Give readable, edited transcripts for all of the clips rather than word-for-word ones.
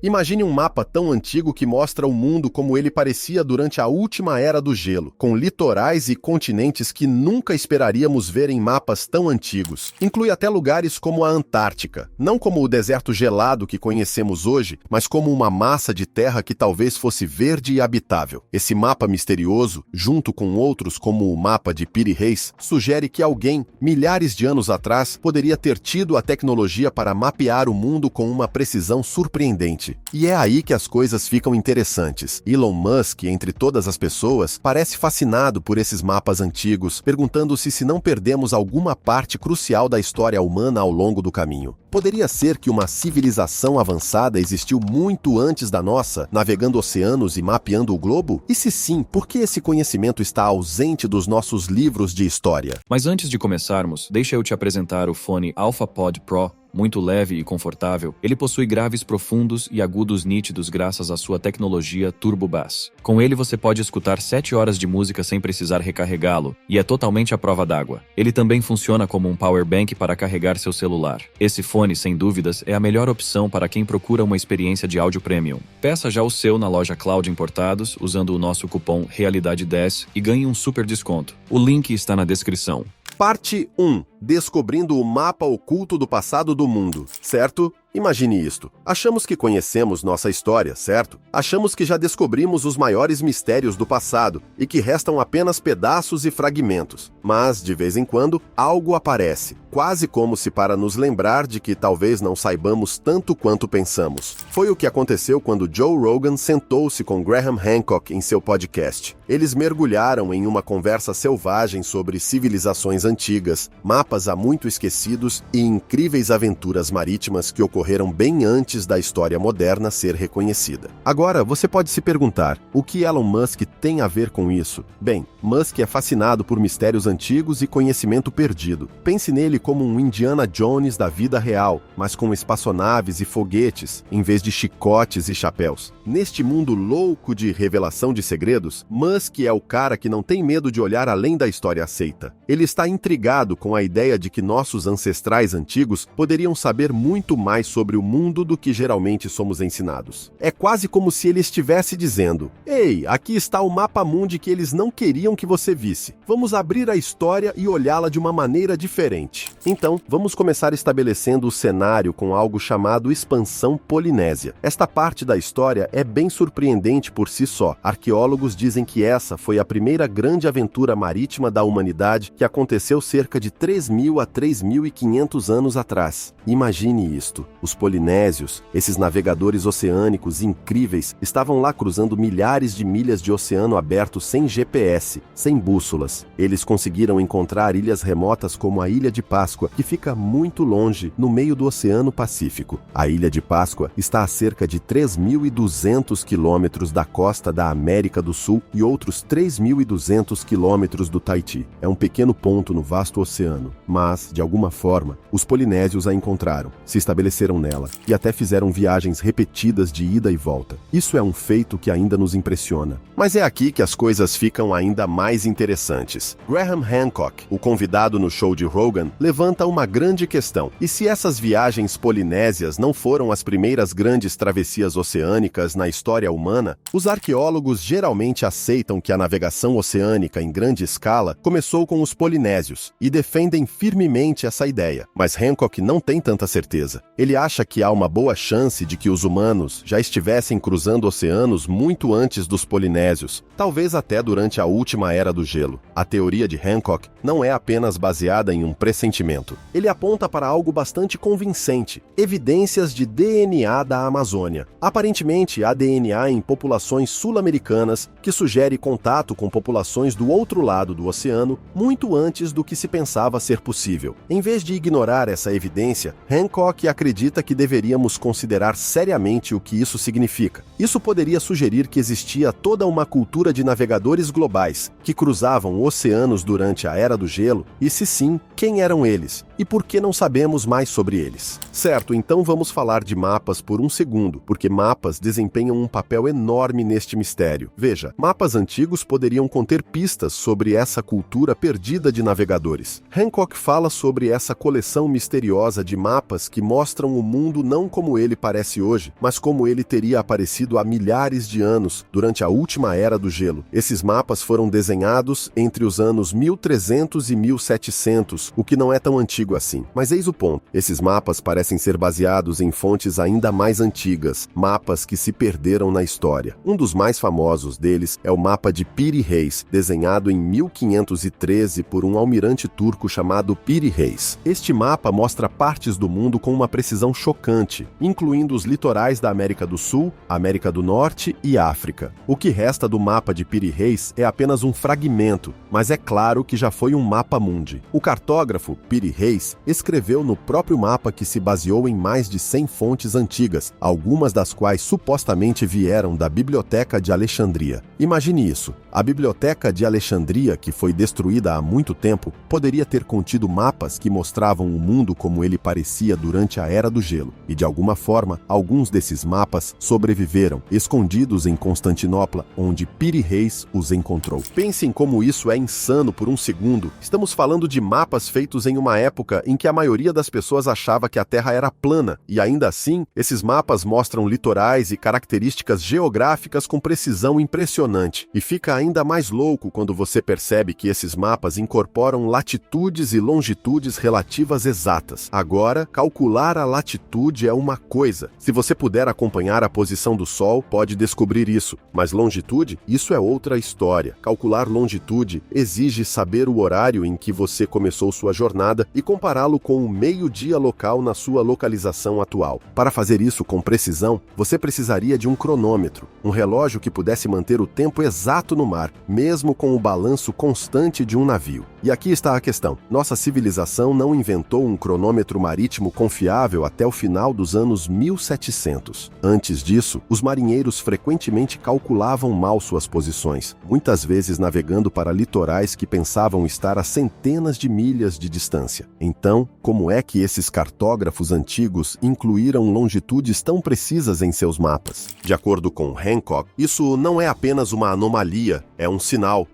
Imagine um mapa tão antigo que mostra o mundo como ele parecia durante a última era do gelo, com litorais e continentes que nunca esperaríamos ver em mapas tão antigos. Inclui até lugares como a Antártica, não como o deserto gelado que conhecemos hoje, mas como uma massa de terra que talvez fosse verde e habitável. Esse mapa misterioso, junto com outros como o mapa de Piri Reis, sugere que alguém, milhares de anos atrás, poderia ter tido a tecnologia para mapear o mundo com uma precisão surpreendente. E é aí que as coisas ficam interessantes. Elon Musk, entre todas as pessoas, parece fascinado por esses mapas antigos, perguntando-se se não perdemos alguma parte crucial da história humana ao longo do caminho. Poderia ser que uma civilização avançada existiu muito antes da nossa, navegando oceanos e mapeando o globo? E se sim, por que esse conhecimento está ausente dos nossos livros de história? Mas antes de começarmos, deixa eu te apresentar o fone AlphaPod Pro. Muito leve e confortável, ele possui graves profundos e agudos nítidos graças à sua tecnologia Turbo Bass. Com ele você pode escutar 7 horas de música sem precisar recarregá-lo, e é totalmente à prova d'água. Ele também funciona como um power bank para carregar seu celular. Esse fone, sem dúvidas, é a melhor opção para quem procura uma experiência de áudio premium. Peça já o seu na loja Cloud Importados, usando o nosso cupom Realidade10 e ganhe um super desconto. O link está na descrição. Parte 1. Descobrindo o mapa oculto do passado do mundo, certo? Imagine isto. Achamos que conhecemos nossa história, certo? Achamos que já descobrimos os maiores mistérios do passado e que restam apenas pedaços e fragmentos. Mas, de vez em quando, algo aparece, quase como se para nos lembrar de que talvez não saibamos tanto quanto pensamos. Foi o que aconteceu quando Joe Rogan sentou-se com Graham Hancock em seu podcast. Eles mergulharam em uma conversa selvagem sobre civilizações antigas, mapas há muito esquecidos e incríveis aventuras marítimas que ocorreram bem antes da história moderna ser reconhecida. Agora, você pode se perguntar, o que Elon Musk tem a ver com isso? Bem, Musk é fascinado por mistérios antigos e conhecimento perdido. Pense nele como um Indiana Jones da vida real, mas com espaçonaves e foguetes, em vez de chicotes e chapéus. Neste mundo louco de revelação de segredos, Musk é o cara que não tem medo de olhar além da história aceita. Ele está intrigado com a ideia de que nossos ancestrais antigos poderiam saber muito mais sobre o mundo do que geralmente somos ensinados. É quase como se ele estivesse dizendo: "Ei, aqui está o mapa mundi que eles não queriam que você visse. Vamos abrir a história e olhá-la de uma maneira diferente." Então, vamos começar estabelecendo o cenário com algo chamado expansão polinésia. Esta parte da história é bem surpreendente por si só. Arqueólogos dizem que essa foi a primeira grande aventura marítima da humanidade que aconteceu cerca de 3.000 a 3.500 anos atrás. Imagine isto. Os polinésios, esses navegadores oceânicos incríveis, estavam lá cruzando milhares de milhas de oceano aberto sem GPS, sem bússolas. Eles conseguiram encontrar ilhas remotas como a Ilha de Páscoa, que fica muito longe, no meio do Oceano Pacífico. A Ilha de Páscoa está a cerca de 3.200 quilômetros da costa da América do Sul e outros 3.200 quilômetros do Tahiti. É um pequeno ponto no vasto oceano, mas, de alguma forma, os polinésios a encontraram, se estabeleceram nela e até fizeram viagens repetidas de ida e volta. Isso é um feito que ainda nos impressiona. Mas é aqui que as coisas ficam ainda mais interessantes. Graham Hancock, o convidado no show de Rogan, levanta uma grande questão. E se essas viagens polinésias não foram as primeiras grandes travessias oceânicas na história humana? Os arqueólogos geralmente aceitam que a navegação oceânica em grande escala começou com os polinésios e defendem firmemente essa ideia. Mas Hancock não tem tanta certeza. Ele acha que há uma boa chance de que os humanos já estivessem cruzando oceanos muito antes dos polinésios, talvez até durante a última era do gelo. A teoria de Hancock não é apenas baseada em um pressentimento. Ele aponta para algo bastante convincente: evidências de DNA da Amazônia. Aparentemente, há DNA em populações sul-americanas que sugere contato com populações do outro lado do oceano muito antes do que se pensava ser possível. Em vez de ignorar essa evidência, Hancock acredita que deveríamos considerar seriamente o que isso significa. Isso poderia sugerir que existia toda uma cultura de navegadores globais que cruzavam oceanos durante a Era do Gelo, e se sim, quem eram eles? E por que não sabemos mais sobre eles? Certo, então vamos falar de mapas por um segundo, porque mapas desempenham um papel enorme neste mistério. Veja, mapas antigos poderiam conter pistas sobre essa cultura perdida de navegadores. Hancock fala sobre essa coleção misteriosa de mapas que mostram o mundo não como ele parece hoje, mas como ele teria aparecido há milhares de anos, durante a última era do gelo. Esses mapas foram desenhados entre os anos 1300 e 1700, o que não é tão antigo assim. Mas eis o ponto. Esses mapas parecem ser baseados em fontes ainda mais antigas, mapas que se perderam na história. Um dos mais famosos deles é o mapa de Piri Reis, desenhado em 1513 por um almirante turco chamado Piri Reis. Este mapa mostra partes do mundo com uma precisão chocante, incluindo os litorais da América do Sul, América do Norte e África. O que resta do mapa de Piri Reis é apenas um fragmento, mas é claro que já foi um mapa mundi. O cartógrafo Piri Reis escreveu no próprio mapa que se baseou em mais de 100 fontes antigas, algumas das quais supostamente vieram da Biblioteca de Alexandria. Imagine isso. A Biblioteca de Alexandria, que foi destruída há muito tempo, poderia ter contido mapas que mostravam o mundo como ele parecia durante a Era do Gelo. E de alguma forma, alguns desses mapas sobreviveram, escondidos em Constantinopla, onde Piri Reis os encontrou. Pensem como isso é insano por um segundo. Estamos falando de mapas feitos em uma época em que a maioria das pessoas achava que a Terra era plana, e ainda assim, esses mapas mostram litorais e características geográficas com precisão impressionante. E fica ainda mais louco quando você percebe que esses mapas incorporam latitudes e longitudes relativas exatas. Agora, calcular a latitude é uma coisa. Se você puder acompanhar a posição do Sol, pode descobrir isso. Mas longitude, isso é outra história. Calcular longitude exige saber o horário em que você começou sua jornada e compará-lo com o meio-dia local na sua localização atual. Para fazer isso com precisão, você precisaria de um cronômetro, um relógio que pudesse manter o tempo exato no mar, mesmo com o balanço constante de um navio. E aqui está a questão. Nossa civilização não inventou um cronômetro marítimo confiável até o final dos anos 1700. Antes disso, os marinheiros frequentemente calculavam mal suas posições, muitas vezes navegando para litorais que pensavam estar a centenas de milhas de distância. Então, como é que esses cartógrafos antigos incluíram longitudes tão precisas em seus mapas? De acordo com Hancock, isso não é apenas uma anomalia, é um sinal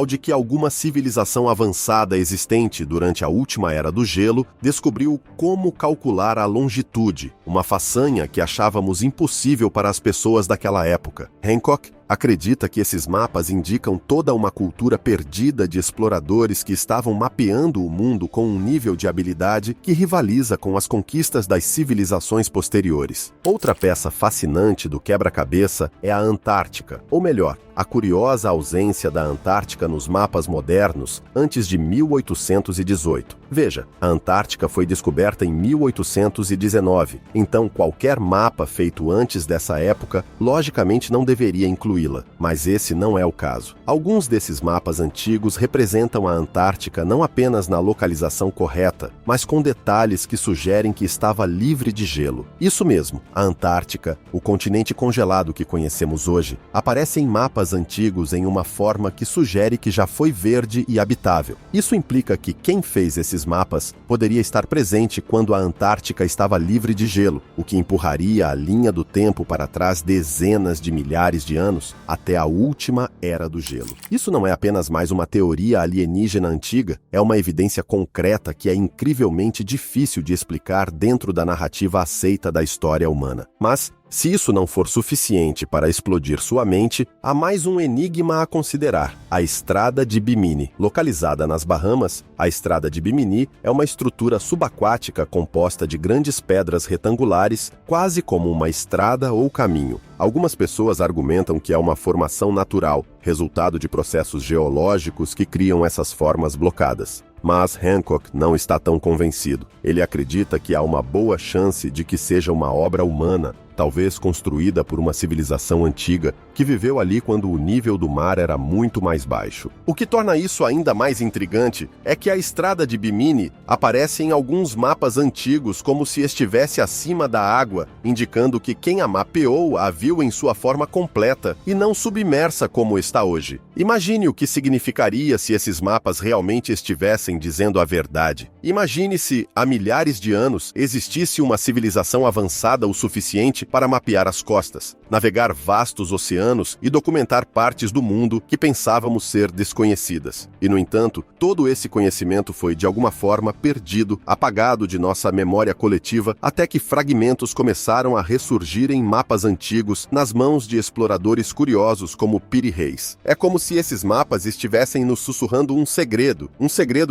de que alguma civilização avançada existente durante a última era do gelo descobriu como calcular a longitude, uma façanha que achávamos impossível para as pessoas daquela época. Hancock acredita que esses mapas indicam toda uma cultura perdida de exploradores que estavam mapeando o mundo com um nível de habilidade que rivaliza com as conquistas das civilizações posteriores. Outra peça fascinante do quebra-cabeça é a Antártica, ou melhor, a curiosa ausência da Antártica nos mapas modernos antes de 1818. Veja, a Antártica foi descoberta em 1819, então qualquer mapa feito antes dessa época logicamente não deveria incluí-la, mas esse não é o caso. Alguns desses mapas antigos representam a Antártica não apenas na localização correta, mas com detalhes que sugerem que estava livre de gelo. Isso mesmo, a Antártica, o continente congelado que conhecemos hoje, aparece em mapas antigos em uma forma que sugere que já foi verde e habitável. Isso implica que quem fez esses mapas poderia estar presente quando a Antártica estava livre de gelo, o que empurraria a linha do tempo para trás dezenas de milhares de anos até a última era do gelo. Isso não é apenas mais uma teoria alienígena antiga, é uma evidência concreta que é incrivelmente difícil de explicar dentro da narrativa aceita da história humana. Mas, se isso não for suficiente para explodir sua mente, há mais um enigma a considerar: a Estrada de Bimini. Localizada nas Bahamas, a Estrada de Bimini é uma estrutura subaquática composta de grandes pedras retangulares, quase como uma estrada ou caminho. Algumas pessoas argumentam que é uma formação natural, resultado de processos geológicos que criam essas formas blocadas. Mas Hancock não está tão convencido. Ele acredita que há uma boa chance de que seja uma obra humana, talvez construída por uma civilização antiga que viveu ali quando o nível do mar era muito mais baixo. O que torna isso ainda mais intrigante é que a Estrada de Bimini aparece em alguns mapas antigos como se estivesse acima da água, indicando que quem a mapeou a viu em sua forma completa e não submersa como está hoje. Imagine o que significaria se esses mapas realmente estivessem dizendo a verdade. Imagine se, há milhares de anos, existisse uma civilização avançada o suficiente para mapear as costas, navegar vastos oceanos e documentar partes do mundo que pensávamos ser desconhecidas. E, no entanto, todo esse conhecimento foi, de alguma forma, perdido, apagado de nossa memória coletiva, até que fragmentos começaram a ressurgir em mapas antigos nas mãos de exploradores curiosos como Piri Reis. É como se esses mapas estivessem nos sussurrando um segredo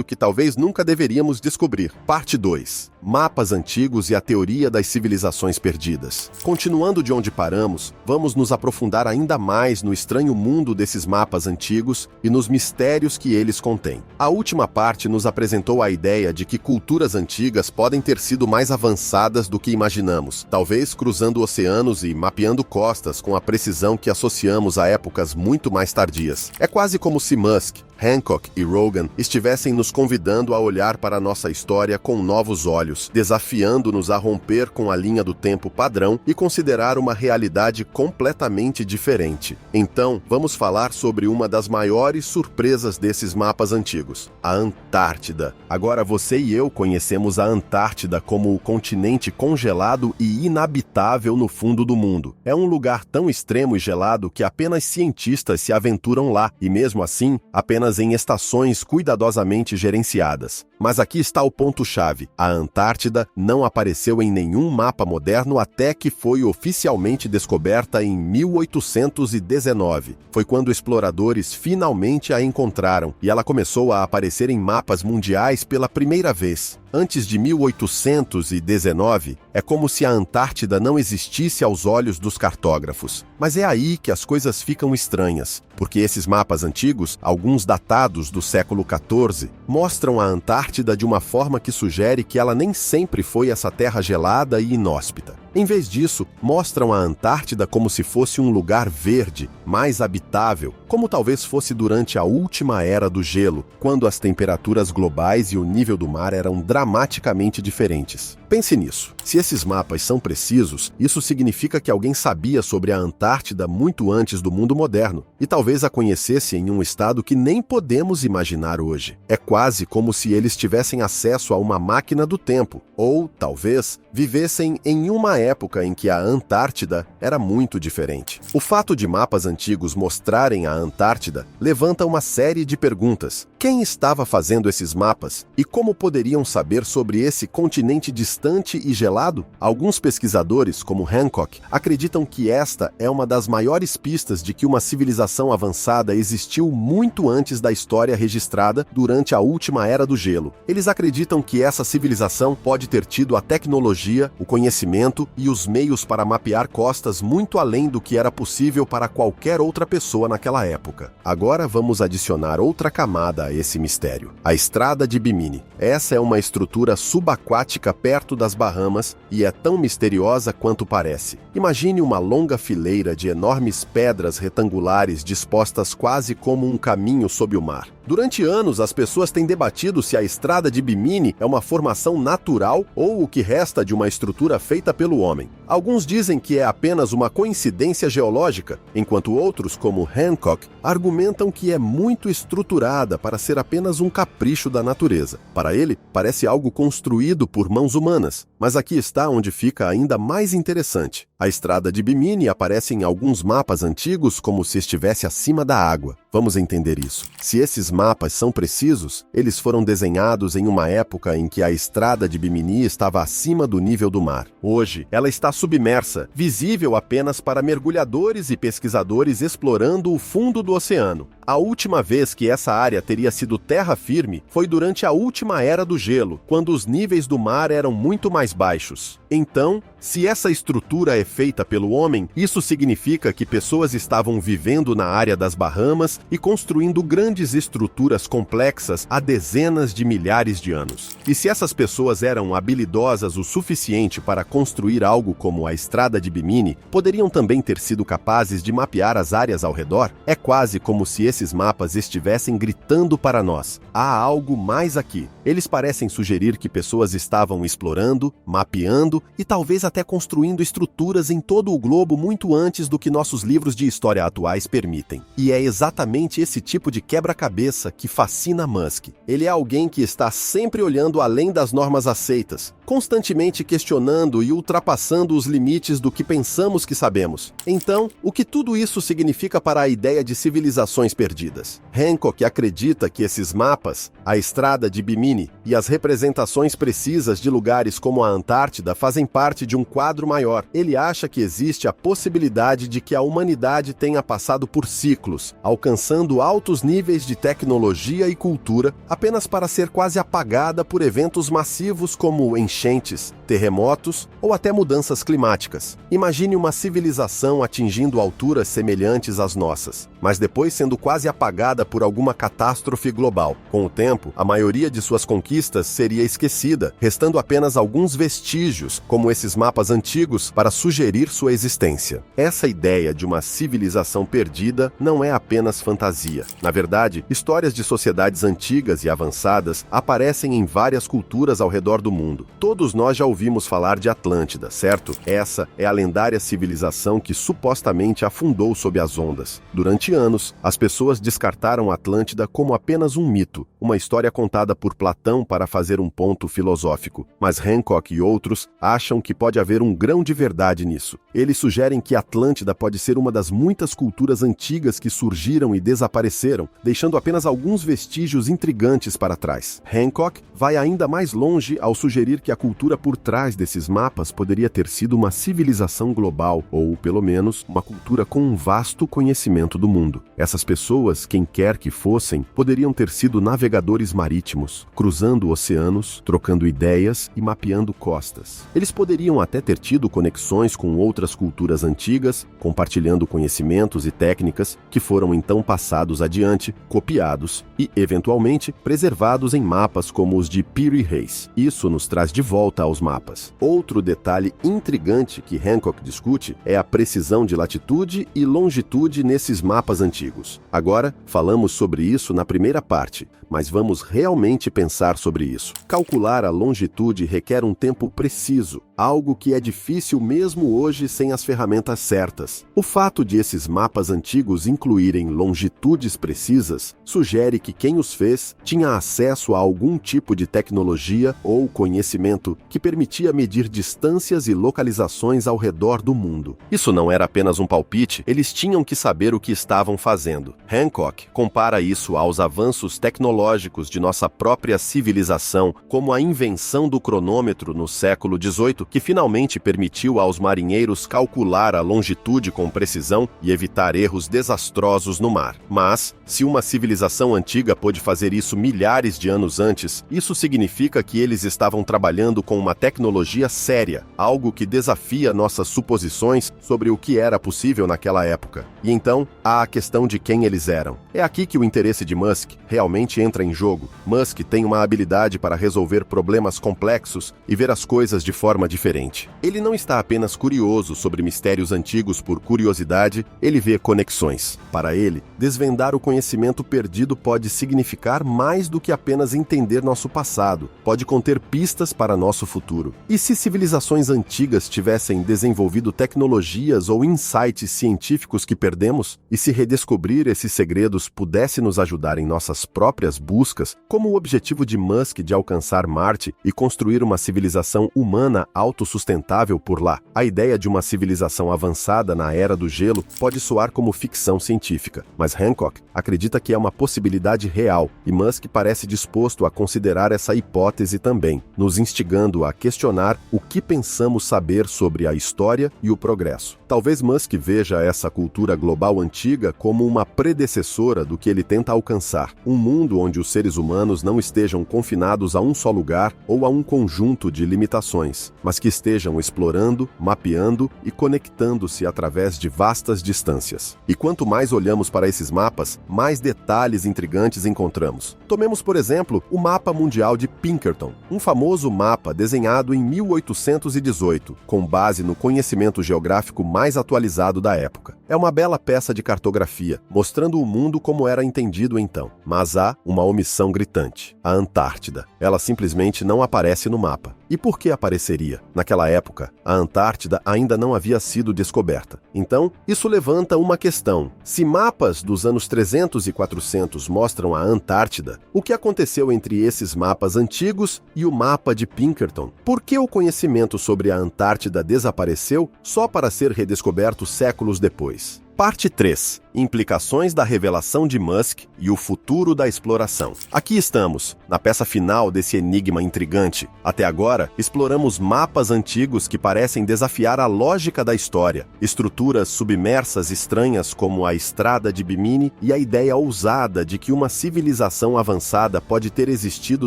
que talvez nunca deveríamos descobrir. Parte 2. Mapas antigos e a teoria das civilizações perdidas. Continuando de onde paramos, vamos nos aprofundar ainda mais no estranho mundo desses mapas antigos e nos mistérios que eles contêm. A última parte nos apresentou a ideia de que culturas antigas podem ter sido mais avançadas do que imaginamos, talvez cruzando oceanos e mapeando costas com a precisão que associamos a épocas muito mais tardias. É quase como se Musk, Hancock e Rogan estivessem nos convidando a olhar para a nossa história com novos olhos, desafiando-nos a romper com a linha do tempo padrão e considerar uma realidade completamente diferente. Então, vamos falar sobre uma das maiores surpresas desses mapas antigos, a Antártida. Agora você e eu conhecemos a Antártida como o continente congelado e inabitável no fundo do mundo. É um lugar tão extremo e gelado que apenas cientistas se aventuram lá, e mesmo assim, apenas em estações cuidadosamente gerenciadas. Mas aqui está o ponto-chave. A Antártida não apareceu em nenhum mapa moderno até que foi oficialmente descoberta em 1819. Foi quando exploradores finalmente a encontraram e ela começou a aparecer em mapas mundiais pela primeira vez. Antes de 1819, é como se a Antártida não existisse aos olhos dos cartógrafos. Mas é aí que as coisas ficam estranhas, porque esses mapas antigos, alguns datados do século XIV, mostram a Antártida de uma forma que sugere que ela nem sempre foi essa terra gelada e inóspita. Em vez disso, mostram a Antártida como se fosse um lugar verde, mais habitável, como talvez fosse durante a última era do gelo, quando as temperaturas globais e o nível do mar eram dramaticamente diferentes. Pense nisso. Se esses mapas são precisos, isso significa que alguém sabia sobre a Antártida muito antes do mundo moderno, e talvez a conhecesse em um estado que nem podemos imaginar hoje. É quase como se eles tivessem acesso a uma máquina do tempo, ou, talvez, vivessem em uma época em que a Antártida era muito diferente. O fato de mapas antigos mostrarem a Antártida levanta uma série de perguntas. Quem estava fazendo esses mapas? E como poderiam saber sobre esse continente distante e gelado? Alguns pesquisadores, como Hancock, acreditam que esta é uma das maiores pistas de que uma civilização avançada existiu muito antes da história registrada durante a última era do gelo. Eles acreditam que essa civilização pode ter tido a tecnologia, o conhecimento e os meios para mapear costas muito além do que era possível para qualquer outra pessoa naquela época. Agora vamos adicionar outra camada a esse mistério: a Estrada de Bimini. Essa é uma estrutura subaquática perto das Bahamas e é tão misteriosa quanto parece. Imagine uma longa fileira de enormes pedras retangulares dispostas quase como um caminho sob o mar. Durante anos, as pessoas têm debatido se a Estrada de Bimini é uma formação natural ou o que resta de uma estrutura feita pelo homem. Alguns dizem que é apenas uma coincidência geológica, enquanto outros, como Hancock, argumentam que é muito estruturada para ser apenas um capricho da natureza. Para ele, parece algo construído por mãos humanas. Mas aqui está onde fica ainda mais interessante. A Estrada de Bimini aparece em alguns mapas antigos como se estivesse acima da água. Vamos entender isso. Se esses mapas são precisos, eles foram desenhados em uma época em que a Estrada de Bimini estava acima do nível do mar. Hoje, ela está submersa, visível apenas para mergulhadores e pesquisadores explorando o fundo do oceano. A última vez que essa área teria sido terra firme foi durante a última era do gelo, quando os níveis do mar eram muito mais baixos. Então, se essa estrutura é feita pelo homem, isso significa que pessoas estavam vivendo na área das Bahamas e construindo grandes estruturas complexas há dezenas de milhares de anos. E se essas pessoas eram habilidosas o suficiente para construir algo como a Estrada de Bimini, poderiam também ter sido capazes de mapear as áreas ao redor? É quase como se esses mapas estivessem gritando para nós: há algo mais aqui. Eles parecem sugerir que pessoas estavam explorando, mapeando e talvez até construindo estruturas em todo o globo muito antes do que nossos livros de história atuais permitem. E é exatamente esse tipo de quebra-cabeça que fascina Musk. Ele é alguém que está sempre olhando além das normas aceitas, constantemente questionando e ultrapassando os limites do que pensamos que sabemos. Então, o que tudo isso significa para a ideia de civilizações perdidas? Hancock acredita que esses mapas, a estrada de Bimini e as representações precisas de lugares como a Antártida fazem parte de um quadro maior. Ele acha que existe a possibilidade de que a humanidade tenha passado por ciclos, alcançando altos níveis de tecnologia e cultura, apenas para ser quase apagada por eventos massivos como enchentes, terremotos ou até mudanças climáticas. Imagine uma civilização atingindo alturas semelhantes às nossas, mas depois sendo quase apagada por alguma catástrofe global. Com o tempo, a maioria de suas conquistas seria esquecida, restando apenas alguns vestígios, como esses mapas antigos, para sugerir sua existência. Essa ideia de uma civilização perdida não é apenas fantasia. Na verdade, histórias de sociedades antigas e avançadas aparecem em várias culturas ao redor do mundo. Todos nós já ouvimos falar de Atlântida, certo? Essa é a lendária civilização que supostamente afundou sob as ondas. Durante anos, as pessoas descartaram Atlântida como apenas um mito, uma história contada por Platão para fazer um ponto filosófico. Mas Hancock e outros acham que pode haver um grão de verdade nisso. Eles sugerem que Atlântida pode ser uma das muitas culturas antigas que surgiram e desapareceram, deixando apenas alguns vestígios intrigantes para trás. Hancock vai ainda mais longe ao sugerir que a cultura por trás desses mapas poderia ter sido uma civilização global, ou, pelo menos, uma cultura com um vasto conhecimento do mundo. Essas pessoas, quem quer que fossem, poderiam ter sido navegadores marítimos, cruzando oceanos, trocando ideias e mapeando costas. Eles poderiam até ter tido conexões com outras culturas antigas, compartilhando conhecimentos e técnicas que foram então passados adiante, copiados e, eventualmente, preservados em mapas como os de Piri Reis. Isso nos traz de volta aos mapas. Outro detalhe intrigante que Hancock discute é a precisão de latitude e longitude nesses mapas antigos. Agora, falamos sobre isso na primeira parte, mas vamos realmente pensar sobre isso. Calcular a longitude requer um tempo preciso, algo que é difícil mesmo hoje sem as ferramentas certas. O fato de esses mapas antigos incluírem longitudes precisas sugere que quem os fez tinha acesso a algum tipo de tecnologia ou conhecimento que permitia medir distâncias e localizações ao redor do mundo. Isso não era apenas um palpite, eles tinham que saber o que estavam fazendo. Hancock compara isso aos avanços tecnológicos de nossa própria civilização, como a invenção do cronômetro no século XVIII, que finalmente permitiu aos marinheiros calcular a longitude com precisão e evitar erros desastrosos no mar. Mas, se uma civilização antiga pôde fazer isso milhares de anos antes, isso significa que eles estavam trabalhando com uma tecnologia séria, algo que desafia nossas suposições sobre o que era possível naquela época. E então, há a questão de quem eles eram. É aqui que o interesse de Musk realmente entra em jogo. Musk tem uma habilidade para resolver problemas complexos e ver as coisas de forma diferente. Ele não está apenas curioso sobre mistérios antigos por curiosidade, ele vê conexões. Para ele, desvendar o conhecimento perdido pode significar mais do que apenas entender nosso passado, pode conter pistas para nosso futuro. E se civilizações antigas tivessem desenvolvido tecnologias ou insights científicos que perdemos? E se redescobrir esses segredos pudesse nos ajudar em nossas próprias buscas, como o objetivo de Musk de alcançar Marte e construir uma civilização humana autossustentável por lá? A ideia de uma civilização avançada na era do gelo pode soar como ficção científica, mas Hancock acredita que é uma possibilidade real e Musk parece disposto a considerar essa hipótese também, nos instigando a questionar o que pensamos saber sobre a história e o progresso. Talvez Musk veja essa cultura global antiga como uma predecessora do que ele tenta alcançar, um mundo onde os seres humanos não estejam confinados a um só lugar ou a um conjunto de limitações, mas que estejam explorando, mapeando e conectando-se através de vastas distâncias. E quanto mais olhamos para esses mapas, mais detalhes intrigantes encontramos. Tomemos, por exemplo, o Mapa Mundial de Pinkerton, um famoso mapa desenhado cunhado em 1818, com base no conhecimento geográfico mais atualizado da época. É uma bela peça de cartografia, mostrando o mundo como era entendido então. Mas há uma omissão gritante: a Antártida. Ela simplesmente não aparece no mapa. E por que apareceria? Naquela época, a Antártida ainda não havia sido descoberta. Então, isso levanta uma questão. Se mapas dos anos 300 e 400 mostram a Antártida, o que aconteceu entre esses mapas antigos e o mapa de Pinkerton? Por que o conhecimento sobre a Antártida desapareceu só para ser redescoberto séculos depois? Parte 3. Implicações da revelação de Musk e o futuro da exploração. Aqui estamos, na peça final desse enigma intrigante. Até agora, exploramos mapas antigos que parecem desafiar a lógica da história, estruturas submersas estranhas como a Estrada de Bimini e a ideia ousada de que uma civilização avançada pode ter existido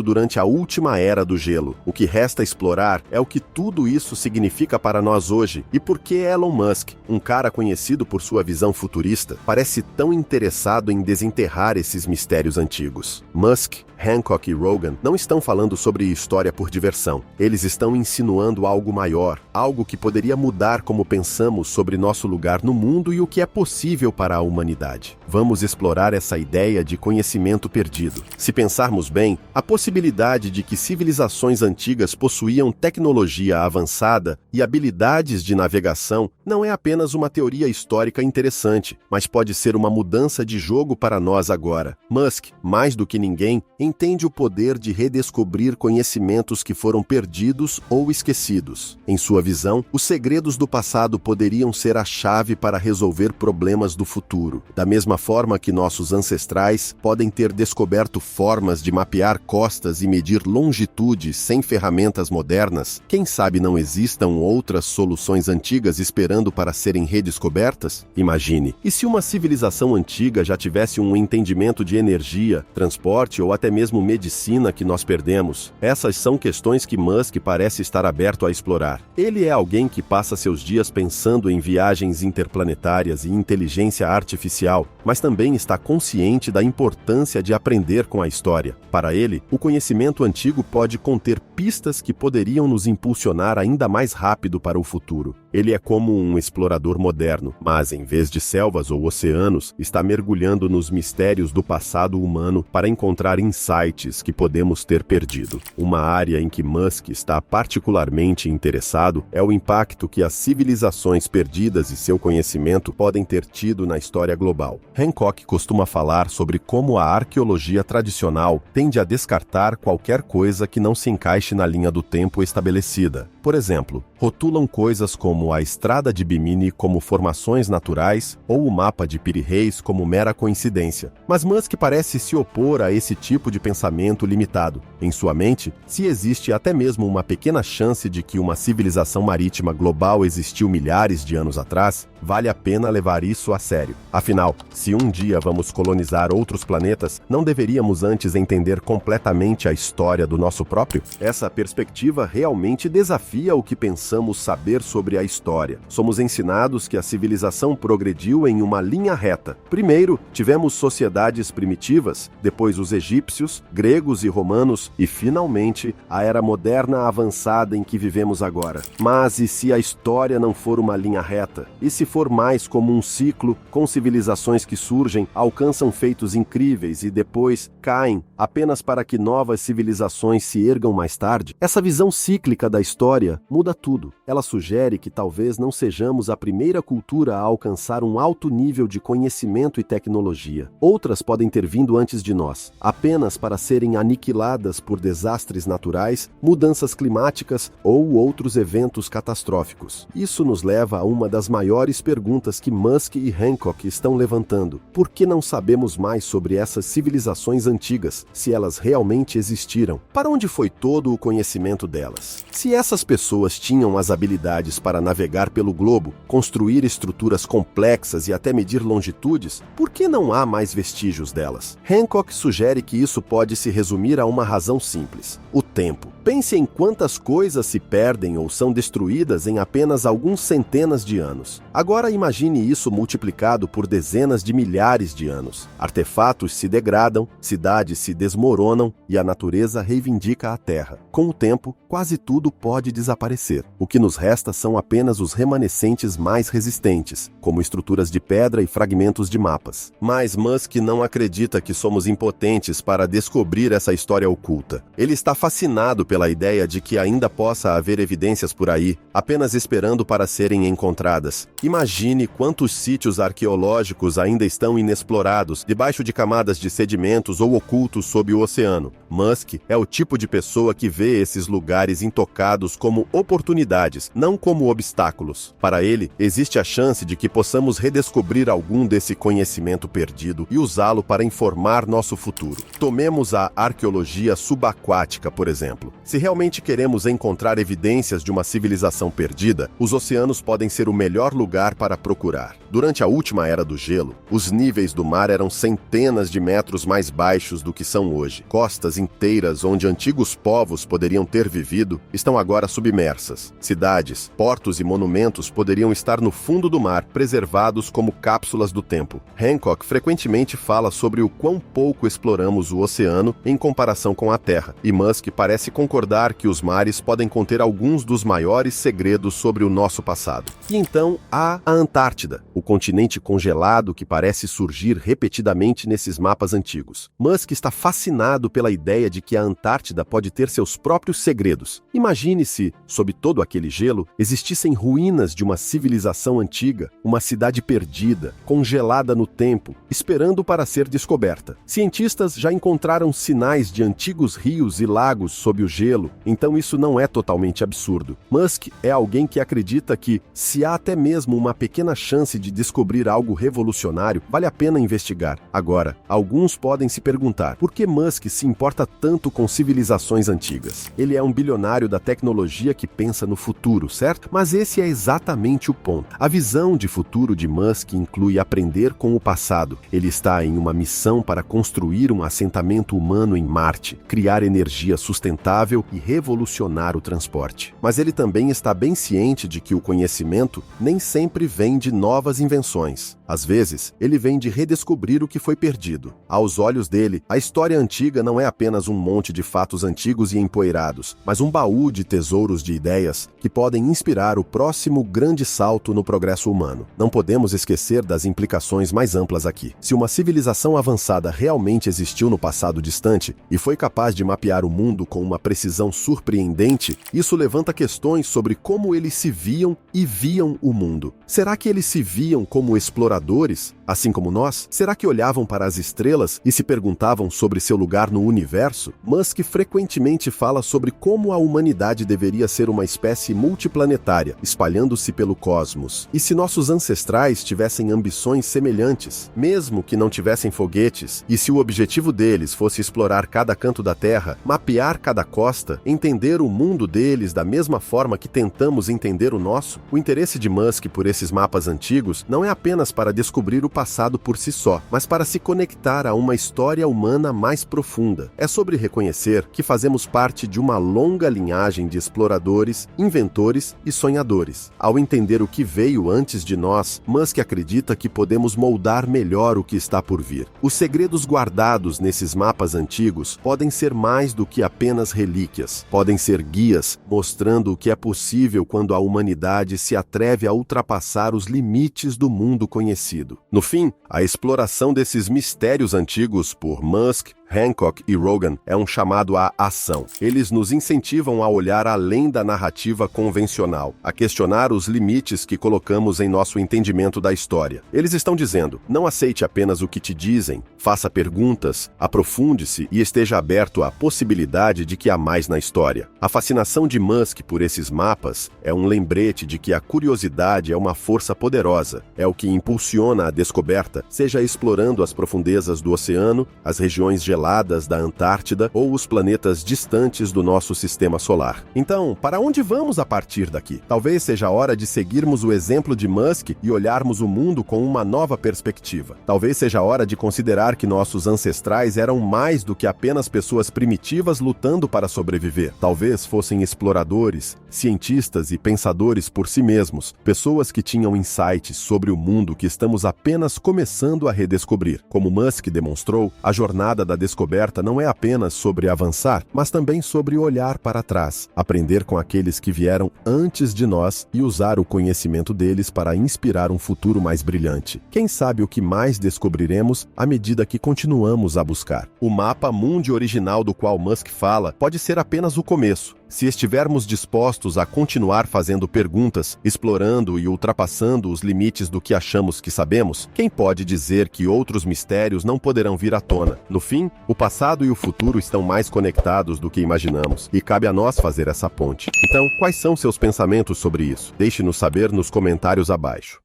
durante a última era do gelo. O que resta explorar é o que tudo isso significa para nós hoje e por que Elon Musk, um cara conhecido por sua visão futurista, parece tão interessado em desenterrar esses mistérios antigos. Musk, Hancock e Rogan não estão falando sobre história por diversão. Eles estão insinuando algo maior, algo que poderia mudar como pensamos sobre nosso lugar no mundo e o que é possível para a humanidade. Vamos explorar essa ideia de conhecimento perdido. Se pensarmos bem, a possibilidade de que civilizações antigas possuíam tecnologia avançada e habilidades de navegação não é apenas uma teoria histórica interessante, mas pode ser uma mudança de jogo para nós agora. Musk, mais do que ninguém, entende o poder de redescobrir conhecimentos que foram perdidos ou esquecidos. Em sua visão, os segredos do passado poderiam ser a chave para resolver problemas do futuro. Da mesma forma que nossos ancestrais podem ter descoberto formas de mapear costas e medir longitude sem ferramentas modernas, quem sabe não existam outras soluções antigas esperando para serem redescobertas? Imagine, e se uma civilização antiga já tivesse um entendimento de energia, transporte ou até mesmo medicina que nós perdemos? Essas são questões que Musk parece estar aberto a explorar. Ele é alguém que passa seus dias pensando em viagens interplanetárias e inteligência artificial, mas também está consciente da importância de aprender com a história. Para ele, o conhecimento antigo pode conter pistas que poderiam nos impulsionar ainda mais rápido para o futuro. Ele é como um explorador moderno, mas em vez de selvas ou oceanos, está mergulhando nos mistérios do passado humano para encontrar insights que podemos ter perdido. Uma área em que Musk está particularmente interessado é o impacto que as civilizações perdidas e seu conhecimento podem ter tido na história global. Hancock costuma falar sobre como a arqueologia tradicional tende a descartar qualquer coisa que não se encaixe na linha do tempo estabelecida. Por exemplo, rotulam coisas como a Estrada de Bimini como formações naturais ou o mapa de Piri Reis como mera coincidência. Mas Musk parece se opor a esse tipo de pensamento limitado. Em sua mente, se existe até mesmo uma pequena chance de que uma civilização marítima global existiu milhares de anos atrás, vale a pena levar isso a sério. Afinal, se um dia vamos colonizar outros planetas, não deveríamos antes entender completamente a história do nosso próprio? Essa perspectiva realmente desafia o que pensamos saber sobre a história. Somos ensinados que a civilização progrediu em uma linha reta. Primeiro, tivemos sociedades primitivas, depois os egípcios, gregos e romanos e, finalmente, a era moderna avançada em que vivemos agora. Mas e se a história não for uma linha reta? E se for mais como um ciclo, com civilizações que surgem, alcançam feitos incríveis e depois caem, apenas para que novas civilizações se ergam mais tarde? Essa visão cíclica da história muda tudo. Ela sugere que talvez não sejamos a primeira cultura a alcançar um alto nível de conhecimento e tecnologia. Outras podem ter vindo antes de nós, apenas para serem aniquiladas por desastres naturais, mudanças climáticas ou outros eventos catastróficos. Isso nos leva a uma das maiores perguntas que Musk e Hancock estão levantando. Por que não sabemos mais sobre essas civilizações antigas, se elas realmente existiram? Para onde foi todo o conhecimento delas? Se essas pessoas tinham as habilidades para navegar pelo globo, construir estruturas complexas e até medir longitudes, por que não há mais vestígios delas? Hancock sugere que isso pode se resumir a uma razão simples: o tempo. Pense em quantas coisas se perdem ou são destruídas em apenas alguns centenas de anos. Agora imagine isso multiplicado por dezenas de milhares de anos. Artefatos se degradam, cidades se desmoronam e a natureza reivindica a Terra. Com o tempo, quase tudo pode desaparecer. O que nos resta são apenas os remanescentes mais resistentes, como estruturas de pedra e fragmentos de mapas. Mas Musk não acredita que somos impotentes para descobrir essa história oculta. Ele está fascinado pela ideia de que ainda possa haver evidências por aí, apenas esperando para serem encontradas. Imagine quantos sítios arqueológicos ainda estão inexplorados, debaixo de camadas de sedimentos ou ocultos sob o oceano. Musk é o tipo de pessoa que vê esses lugares intocados como oportunidades, não como obstáculos. Para ele, existe a chance de que possamos redescobrir algum desse conhecimento perdido e usá-lo para informar nosso futuro. Tomemos a arqueologia subaquática, por exemplo. Se realmente queremos encontrar evidências de uma civilização perdida, os oceanos podem ser o melhor lugar para procurar. Durante a última era do gelo, os níveis do mar eram centenas de metros mais baixos do que são hoje. Costas inteiras onde antigos povos poderiam ter vivido estão agora submersas. Cidades, portos e monumentos poderiam estar no fundo do mar, preservados como cápsulas do tempo. Hancock frequentemente fala sobre o quão pouco exploramos o oceano em comparação com a Terra, e Musk parece concordar que os mares podem conter alguns dos maiores segredos sobre o nosso passado. E então há a Antártida, o continente congelado que parece surgir repetidamente nesses mapas antigos. Musk está fascinado pela ideia de que a Antártida pode ter seus próprios segredos. Imagine se, sob todo aquele gelo, existissem ruínas de uma civilização antiga, uma cidade perdida, congelada no tempo, esperando para ser descoberta. Cientistas já encontraram sinais de antigos rios e lagos sob o gelo, então isso não é totalmente absurdo. Musk é alguém que acredita que, se há até mesmo uma pequena chance de descobrir algo revolucionário, vale a pena investigar. Agora, alguns podem se perguntar por que Musk se importa tanto com civilizações antigas. Ele é um bilionário da tecnologia que pensa no futuro, certo? Mas esse é exatamente o ponto. A visão de futuro de Musk inclui aprender com o passado. Ele está em uma missão para construir um assentamento humano em Marte, criar energia sustentável e revolucionar o transporte. Mas ele também está bem ciente de que o conhecimento nem sempre vem de novas invenções. Às vezes, ele vem de redescobrir o que foi perdido. Aos olhos dele, a história antiga não é apenas um monte de fatos antigos e empoeirados, mas um baú de tesouros de ideias que podem inspirar o próximo grande salto no progresso humano. Não podemos esquecer das implicações mais amplas aqui. Se uma civilização avançada realmente existiu no passado distante e foi capaz de mapear o mundo com uma precisão surpreendente, isso levanta questões sobre como eles se viam e viam o mundo. Será que eles se viam como exploradores, assim como nós? Será que olhavam para as estrelas e se perguntavam sobre seu lugar no universo? Musk frequentemente fala sobre como a humanidade deveria ser uma espécie multiplanetária, espalhando-se pelo cosmos. E se nossos ancestrais tivessem ambições semelhantes, mesmo que não tivessem foguetes, e se o objetivo deles fosse explorar cada canto da Terra, mapear cada costa, entender o mundo deles da mesma forma que tentamos entender o nosso? O interesse de Musk por esses mapas antigos não é apenas para descobrir o passado por si só, mas para se conectar a uma história humana mais profunda. É sobre reconhecer que fazemos parte de uma longa linhagem de exploradores, inventores e sonhadores. Ao entender o que veio antes de nós, Musk acredita que podemos moldar melhor o que está por vir. Os segredos guardados nesses mapas antigos podem ser mais do que apenas relíquias. Podem ser guias, mostrando o que é possível quando a humanidade se atreve a ultrapassar os limites do mundo conhecido. No fim, a exploração desses mistérios antigos por Musk, Hancock e Rogan é um chamado à ação. Eles nos incentivam a olhar além da narrativa convencional, a questionar os limites que colocamos em nosso entendimento da história. Eles estão dizendo: não aceite apenas o que te dizem, faça perguntas, aprofunde-se e esteja aberto à possibilidade de que há mais na história. A fascinação de Musk por esses mapas é um lembrete de que a curiosidade é uma força poderosa, é o que impulsiona a descoberta, seja explorando as profundezas do oceano, as regiões geladas geladas da Antártida ou os planetas distantes do nosso sistema solar. Então, para onde vamos a partir daqui? Talvez seja a hora de seguirmos o exemplo de Musk e olharmos o mundo com uma nova perspectiva. Talvez seja a hora de considerar que nossos ancestrais eram mais do que apenas pessoas primitivas lutando para sobreviver. Talvez fossem exploradores, cientistas e pensadores por si mesmos, pessoas que tinham insights sobre o mundo que estamos apenas começando a redescobrir. Como Musk demonstrou, a jornada da descoberta não é apenas sobre avançar, mas também sobre olhar para trás, aprender com aqueles que vieram antes de nós e usar o conhecimento deles para inspirar um futuro mais brilhante. Quem sabe o que mais descobriremos à medida que continuamos a buscar. O mapa mundi original do qual Musk fala pode ser apenas o começo. Se estivermos dispostos a continuar fazendo perguntas, explorando e ultrapassando os limites do que achamos que sabemos, quem pode dizer que outros mistérios não poderão vir à tona? No fim, o passado e o futuro estão mais conectados do que imaginamos, e cabe a nós fazer essa ponte. Então, quais são seus pensamentos sobre isso? Deixe-nos saber nos comentários abaixo.